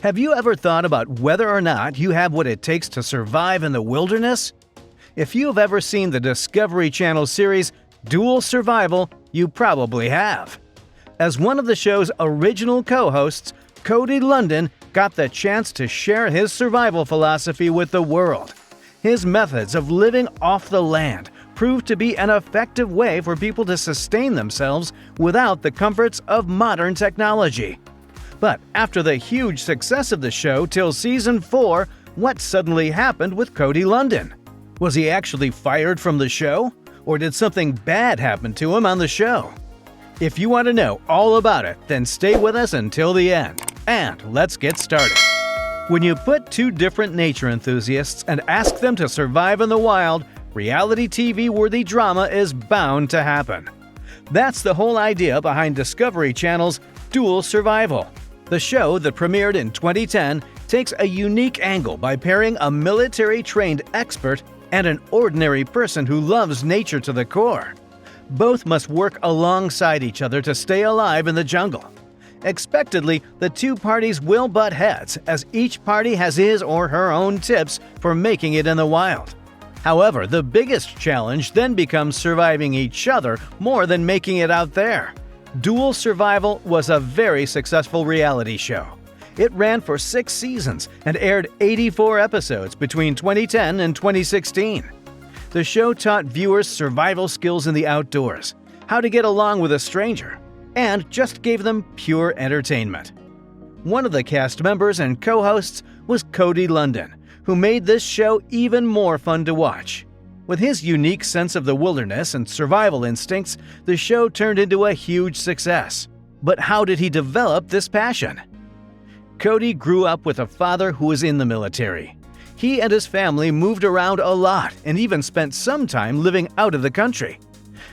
Have you ever thought about whether or not you have what it takes to survive in the wilderness? If you've ever seen the Discovery Channel series Dual Survival, you probably have. As one of the show's original co-hosts, Cody Lundin got the chance to share his survival philosophy with the world. His methods of living off the land proved to be an effective way for people to sustain themselves without the comforts of modern technology. But after the huge success of the show till season 4, what suddenly happened with Cody Lundin? Was he actually fired from the show? Or did something bad happen to him on the show? If you want to know all about it, then stay with us until the end. And let's get started. When you put two different nature enthusiasts and ask them to survive in the wild, reality TV-worthy drama is bound to happen. That's the whole idea behind Discovery Channel's Dual Survival. The show that premiered in 2010 takes a unique angle by pairing a military-trained expert and an ordinary person who loves nature to the core. Both must work alongside each other to stay alive in the jungle. Expectedly, the two parties will butt heads, as each party has his or her own tips for making it in the wild. However, the biggest challenge then becomes surviving each other more than making it out there. Dual Survival was a very successful reality show. It ran for 6 seasons and aired 84 episodes between 2010 and 2016. The show taught viewers survival skills in the outdoors, how to get along with a stranger, and just gave them pure entertainment. One of the cast members and co-hosts was Cody Lundin, who made this show even more fun to watch. With his unique sense of the wilderness and survival instincts, the show turned into a huge success. But how did he develop this passion? Cody grew up with a father who was in the military. He and his family moved around a lot and even spent some time living out of the country.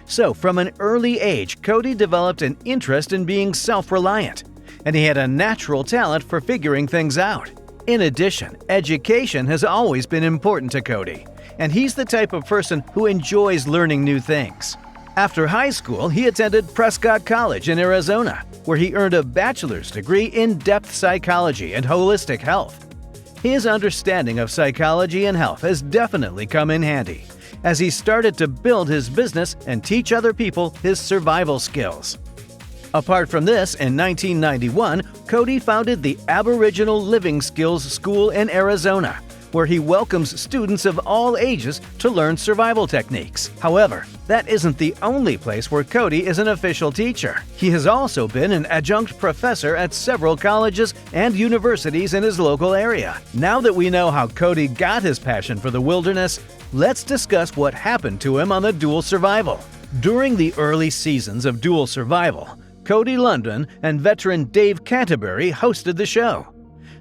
So from an early age, Cody developed an interest in being self-reliant, and he had a natural talent for figuring things out. In addition, education has always been important to Cody, and he's the type of person who enjoys learning new things. After high school, he attended Prescott College in Arizona, where he earned a bachelor's degree in depth psychology and holistic health. His understanding of psychology and health has definitely come in handy, as he started to build his business and teach other people his survival skills. Apart from this, in 1991, Cody founded the Aboriginal Living Skills School in Arizona, where he welcomes students of all ages to learn survival techniques. However, that isn't the only place where Cody is an official teacher. He has also been an adjunct professor at several colleges and universities in his local area. Now that we know how Cody got his passion for the wilderness, let's discuss what happened to him on the Dual Survival. During the early seasons of Dual Survival, Cody Lundin and veteran Dave Canterbury hosted the show.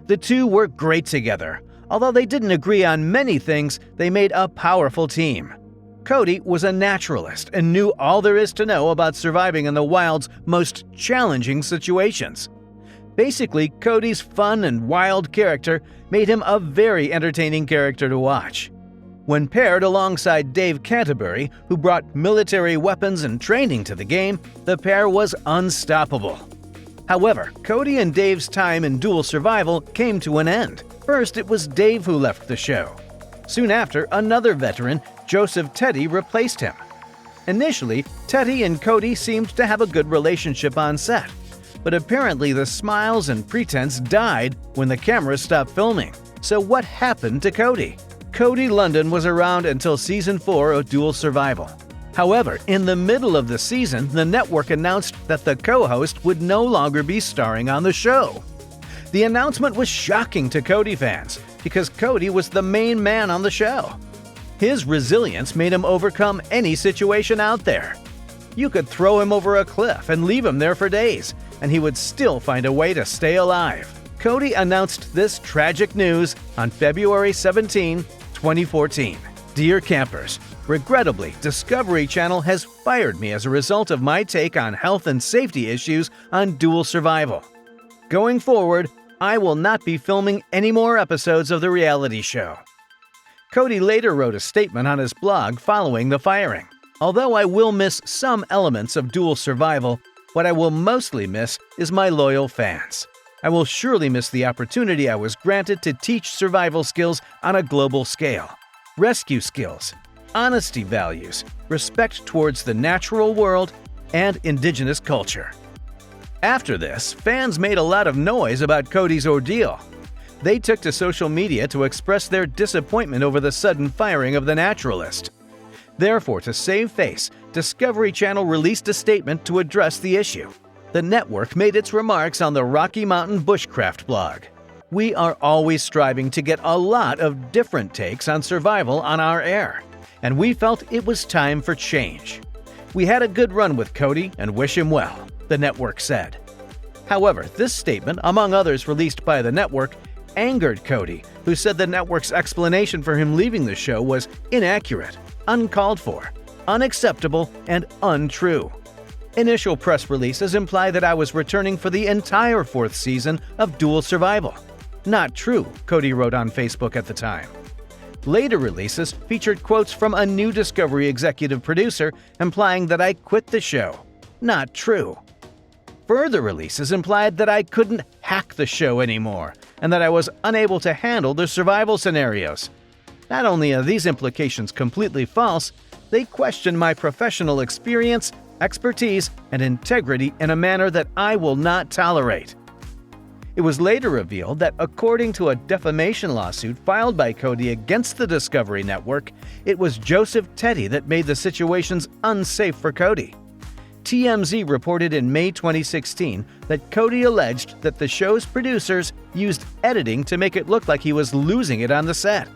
The two worked great together. Although they didn't agree on many things, they made a powerful team. Cody was a naturalist and knew all there is to know about surviving in the wild's most challenging situations. Basically, Cody's fun and wild character made him a very entertaining character to watch. When paired alongside Dave Canterbury, who brought military weapons and training to the game, the pair was unstoppable. However, Cody and Dave's time in Dual Survival came to an end. First, it was Dave who left the show. Soon after, another veteran, Joseph Teddy, replaced him. Initially, Teddy and Cody seemed to have a good relationship on set, but apparently the smiles and pretense died when the cameras stopped filming. So what happened to Cody? Cody Lundin was around until season 4 of Dual Survival. However, in the middle of the season, the network announced that the co-host would no longer be starring on the show. The announcement was shocking to Cody fans because Cody was the main man on the show. His resilience made him overcome any situation out there. You could throw him over a cliff and leave him there for days, and he would still find a way to stay alive. Cody announced this tragic news on February 17, 2014. Dear campers, regrettably, Discovery Channel has fired me as a result of my take on health and safety issues on Dual Survival. Going forward, I will not be filming any more episodes of the reality show. Cody later wrote a statement on his blog following the firing. Although I will miss some elements of Dual Survival, what I will mostly miss is my loyal fans. I will surely miss the opportunity I was granted to teach survival skills on a global scale. Rescue skills, honesty values, respect towards the natural world, and indigenous culture. After this, fans made a lot of noise about Cody's ordeal. They took to social media to express their disappointment over the sudden firing of the naturalist. Therefore, to save face, Discovery Channel released a statement to address the issue. The network made its remarks on the Rocky Mountain Bushcraft blog. We are always striving to get a lot of different takes on survival on our air, and we felt it was time for change. We had a good run with Cody and wish him well, the network said. However, this statement, among others released by the network, angered Cody, who said the network's explanation for him leaving the show was inaccurate, uncalled for, unacceptable, and untrue. Initial press releases imply that I was returning for the entire 4th season of Dual Survival. Not true, Cody wrote on Facebook at the time. Later releases featured quotes from a new Discovery executive producer implying that I quit the show. Not true. Further releases implied that I couldn't hack the show anymore and that I was unable to handle the survival scenarios. Not only are these implications completely false, they question my professional experience, expertise, and integrity in a manner that I will not tolerate. It was later revealed that according to a defamation lawsuit filed by Cody against the Discovery Network, it was Joseph Teddy that made the situations unsafe for Cody. TMZ reported in May 2016 that Cody alleged that the show's producers used editing to make it look like he was losing it on the set.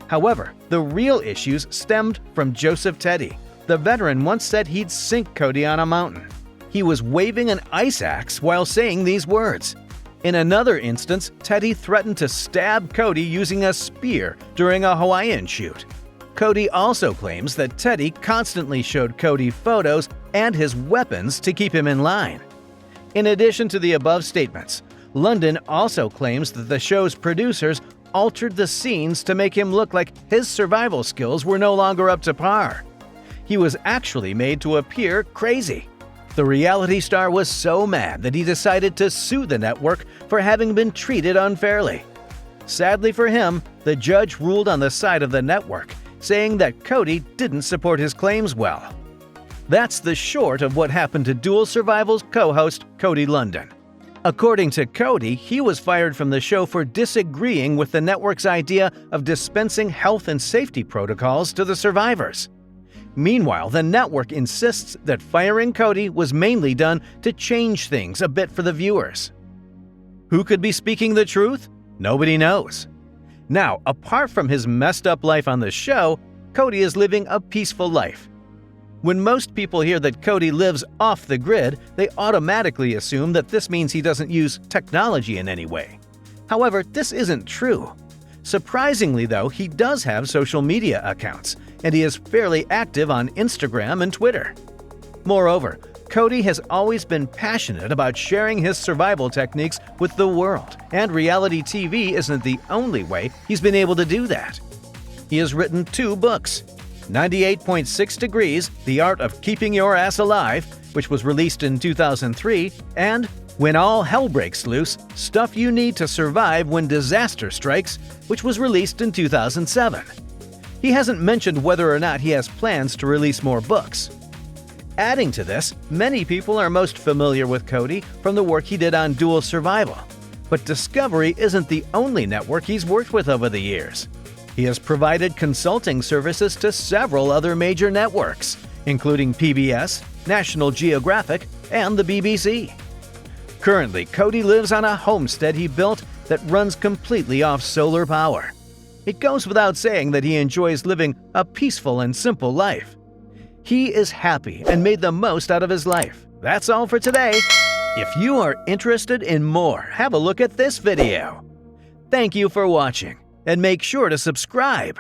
However, the real issues stemmed from Joseph Teddy. The veteran once said he'd sink Cody on a mountain. He was waving an ice axe while saying these words. In another instance, Teddy threatened to stab Cody using a spear during a Hawaiian shoot. Cody also claims that Teddy constantly showed Cody photos and his weapons to keep him in line. In addition to the above statements, Lundin also claims that the show's producers altered the scenes to make him look like his survival skills were no longer up to par. He was actually made to appear crazy. The reality star was so mad that he decided to sue the network for having been treated unfairly. Sadly for him, the judge ruled on the side of the network, saying that Cody didn't support his claims well. That's the short of what happened to Dual Survival's co-host Cody Lundin. According to Cody, he was fired from the show for disagreeing with the network's idea of dispensing health and safety protocols to the survivors. Meanwhile, the network insists that firing Cody was mainly done to change things a bit for the viewers. Who could be speaking the truth? Nobody knows. Now, apart from his messed up life on the show, Cody is living a peaceful life. When most people hear that Cody lives off the grid, they automatically assume that this means he doesn't use technology in any way. However, this isn't true. Surprisingly, though, he does have social media accounts, and he is fairly active on Instagram and Twitter. Moreover, Cody has always been passionate about sharing his survival techniques with the world, and reality TV isn't the only way he's been able to do that. He has written 2 books, 98.6 Degrees, The Art of Keeping Your Ass Alive, which was released in 2003, and When All Hell Breaks Loose, Stuff You Need to Survive When Disaster Strikes, which was released in 2007. He hasn't mentioned whether or not he has plans to release more books. Adding to this, many people are most familiar with Cody from the work he did on Dual Survival. But Discovery isn't the only network he's worked with over the years. He has provided consulting services to several other major networks, including PBS, National Geographic, and the BBC. Currently, Cody lives on a homestead he built that runs completely off solar power. It goes without saying that he enjoys living a peaceful and simple life. He is happy and made the most out of his life. That's all for today. If you are interested in more, have a look at this video. Thank you for watching, and make sure to subscribe.